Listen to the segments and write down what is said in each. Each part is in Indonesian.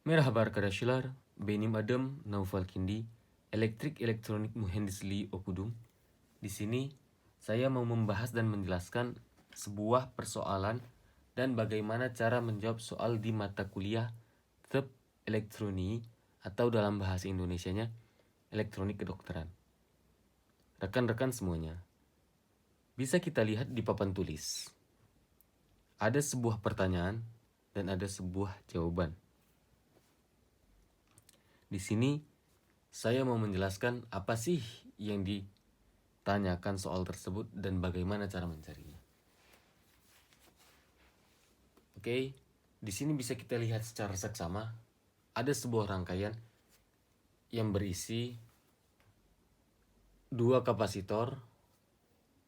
Merhaba arkadaşlar, benim adım Naufal Kindi, elektrik elektronik mühendisliği okudum. Di sini saya mau membahas dan menjelaskan sebuah persoalan dan bagaimana cara menjawab soal di mata kuliah Tıp Elektroniği atau dalam bahasa Indonesianya elektronik kedokteran. Rekan-rekan semuanya, bisa kita lihat di papan tulis. Ada sebuah pertanyaan dan ada sebuah jawaban. Di sini saya mau menjelaskan apa sih yang ditanyakan soal tersebut dan bagaimana cara mencarinya. Oke, di sini bisa kita lihat secara seksama ada sebuah rangkaian yang berisi 2 kapasitor,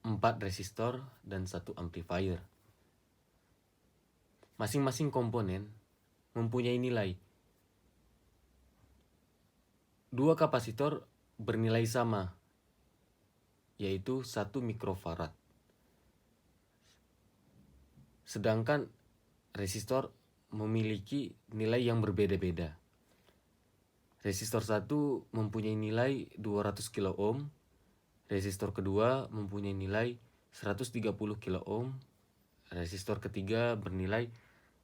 4 resistor, dan 1 amplifier. Masing-masing komponen mempunyai nilai. 2 kapasitor bernilai sama, yaitu 1 mikrofarad. Sedangkan resistor memiliki nilai yang berbeda-beda. Resistor 1 mempunyai nilai 200 kilo ohm, resistor kedua mempunyai nilai 130 kilo ohm, resistor ketiga bernilai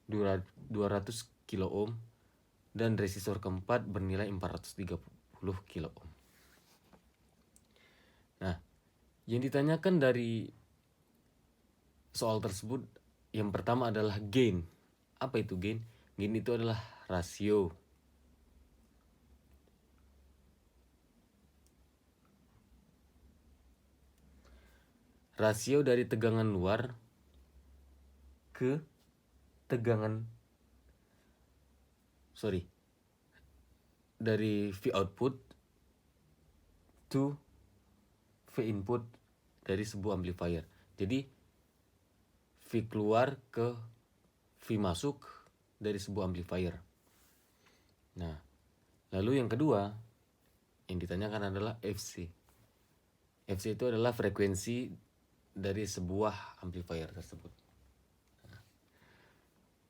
200 kilo ohm, dan resistor keempat bernilai 430 kilo ohm. Nah, yang ditanyakan dari soal tersebut yang pertama adalah gain. Apa itu gain? Gain itu adalah rasio. Rasio dari tegangan luar ke dari V output to V input dari sebuah amplifier. Jadi V keluar ke V masuk dari sebuah amplifier. Nah, lalu yang kedua yang ditanyakan adalah FC. FC itu adalah frekuensi dari sebuah amplifier tersebut.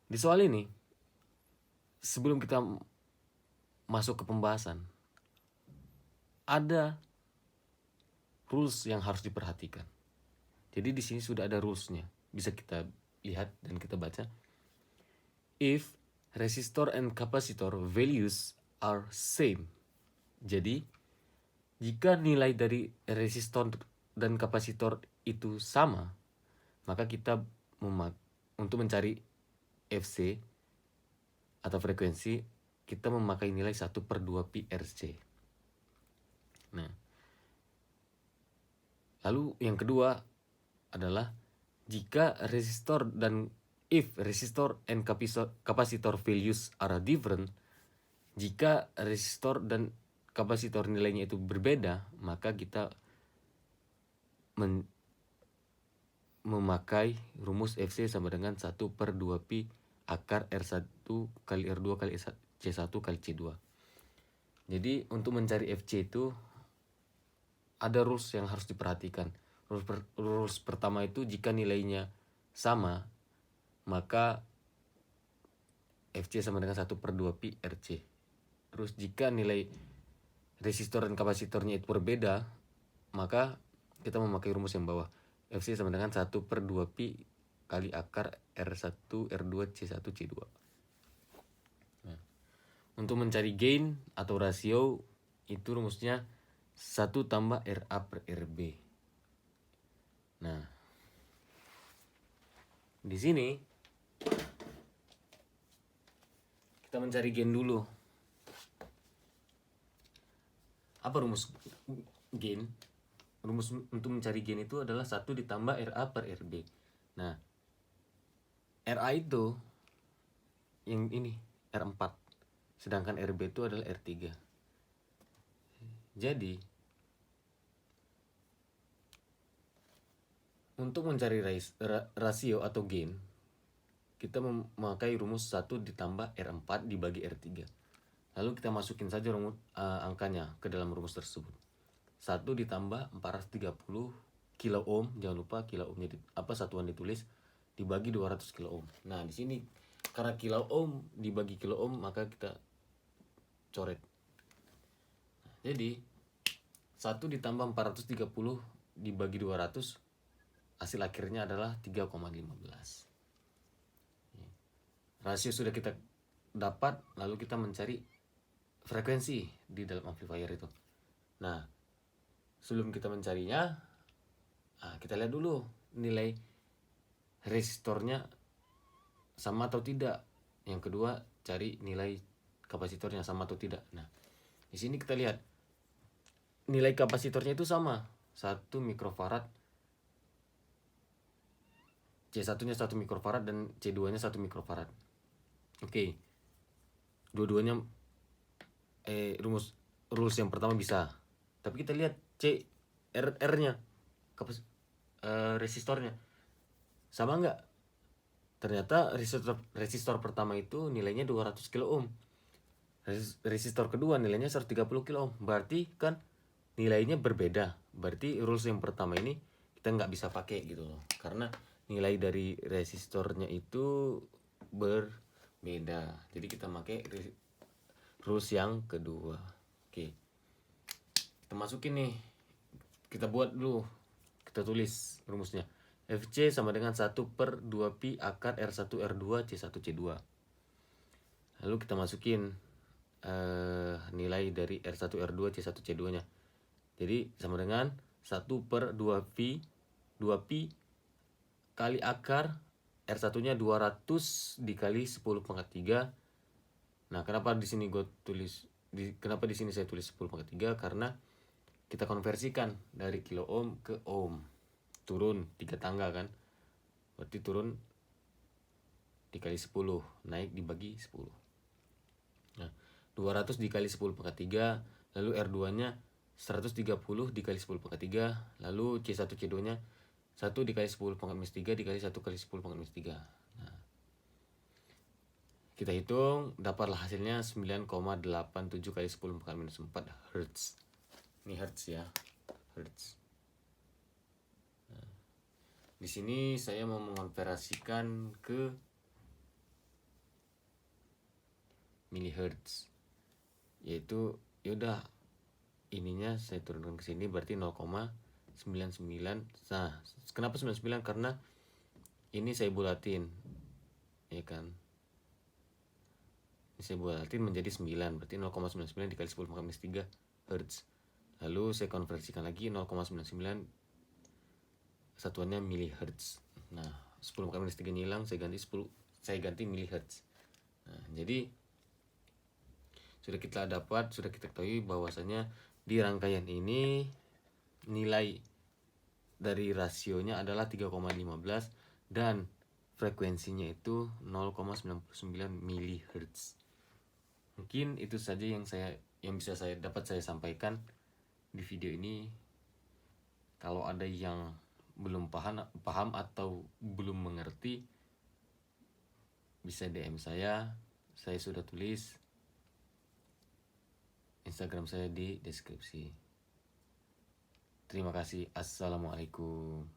Di soal ini, sebelum kita masuk ke pembahasan, ada rules yang harus diperhatikan. Jadi di sini sudah ada rulesnya, bisa kita lihat dan kita baca. If resistor and capacitor values are same. Jadi jika nilai dari resistor dan kapasitor itu sama, maka kita untuk mencari FC atau frekuensi, kita memakai nilai 1/2 pi RC. Nah, lalu yang kedua adalah jika resistor dan if resistor and capacitor values are different, jika resistor dan kapasitor nilainya itu berbeda, maka kita memakai rumus FC sama dengan 1/2 pi akar R1 kali R2 kali C1 kali C2. Jadi untuk mencari FC itu ada rules yang harus diperhatikan. Rules pertama itu jika nilainya sama, maka FC sama dengan 1/2 pi RC. Terus jika nilai resistor dan kapasitornya itu berbeda, maka kita memakai rumus yang bawah. FC sama dengan 1/2 pi kali akar R1, R2, C1, C2. Nah, untuk mencari gain atau rasio, itu rumusnya 1 tambah RA per RB. Nah, di sini kita mencari gain dulu. Apa rumus gain? Rumus untuk mencari gain itu adalah 1 ditambah RA per RB. Nah, RA itu yang ini R4, sedangkan RB itu adalah R3. Jadi untuk mencari rasio atau gain, kita memakai rumus 1 ditambah R4 dibagi R3. Lalu kita masukin saja angkanya ke dalam rumus tersebut. 1 ditambah 430 kilo ohm, jangan lupa kilo ohmnya satuan ditulis, dibagi 200 kilo ohm. Nah, di sini karena kilo ohm dibagi kilo ohm, maka kita coret. Jadi 1 ditambah 430 dibagi 200, hasil akhirnya adalah 3,15. Rasio sudah kita dapat, lalu kita mencari frekuensi di dalam amplifier itu. Nah, sebelum kita mencarinya, kita lihat dulu nilai resistornya sama atau tidak. Yang kedua, cari nilai kapasitornya sama atau tidak. Nah, di sini kita lihat nilai kapasitornya itu sama, 1 mikrofarad. C1-nya 1 mikrofarad dan C2-nya 1 mikrofarad. Oke. Dua-duanya rules yang pertama bisa. Tapi kita lihat R-nya, resistornya sama enggak? Ternyata resistor pertama itu nilainya 200 kilo ohm. Resistor kedua nilainya 130 kilo ohm. Berarti kan nilainya berbeda. Berarti rules yang pertama ini kita nggak bisa pakai gitu loh. Karena nilai dari resistornya itu berbeda. Jadi kita pakai rules yang kedua. Oke. Kita masukin nih. Kita buat dulu. Kita tulis rumusnya. FC sama dengan 1/2pi akar R1 R2 C1 C2. Lalu kita masukin nilai dari R1 R2 C1 C2 nya. Jadi sama dengan 1/2pi 2pi kali akar R1 nya 200 dikali 10⁻3. Nah, kenapa di sini gue tulis kenapa di sini saya tulis 10⁻3? Karena kita konversikan dari kilo ohm ke ohm. Turun 3 tangga kan. Berarti turun dikali 10, naik dibagi 10. Nah, 200 dikali 10⁻3, lalu R2-nya 130 dikali 10⁻3, lalu C1 C2-nya 1 dikali 10⁻3 dikali 1 kali 10⁻3. Nah, kita hitung, dapatlah hasilnya 9,87 kali 10⁻⁴ Hz. Ini Hz ya, Hz. Nah, di sini saya mau mengonversikan ke milihertz, yaitu yaudah ininya saya turunkan ke sini berarti 0,99. Nah, kenapa 99? Karena ini saya bulatin, ya kan? Ini saya bulatin menjadi 9, berarti 0,99 dikali 10⁻3 Hz. Lalu saya konversikan lagi 0,99, satuannya milihertz. Nah, 10⁻3 hilang, saya ganti milihertz. Nah, jadi sudah kita ketahui bahwasanya di rangkaian ini nilai dari rasionya adalah 3,15 dan frekuensinya itu 0,99 mHz. Mungkin itu saja yang bisa saya sampaikan di video ini. Kalau ada yang belum paham atau belum mengerti, bisa DM saya sudah tulis Instagram saya di deskripsi. Terima kasih. Assalamualaikum.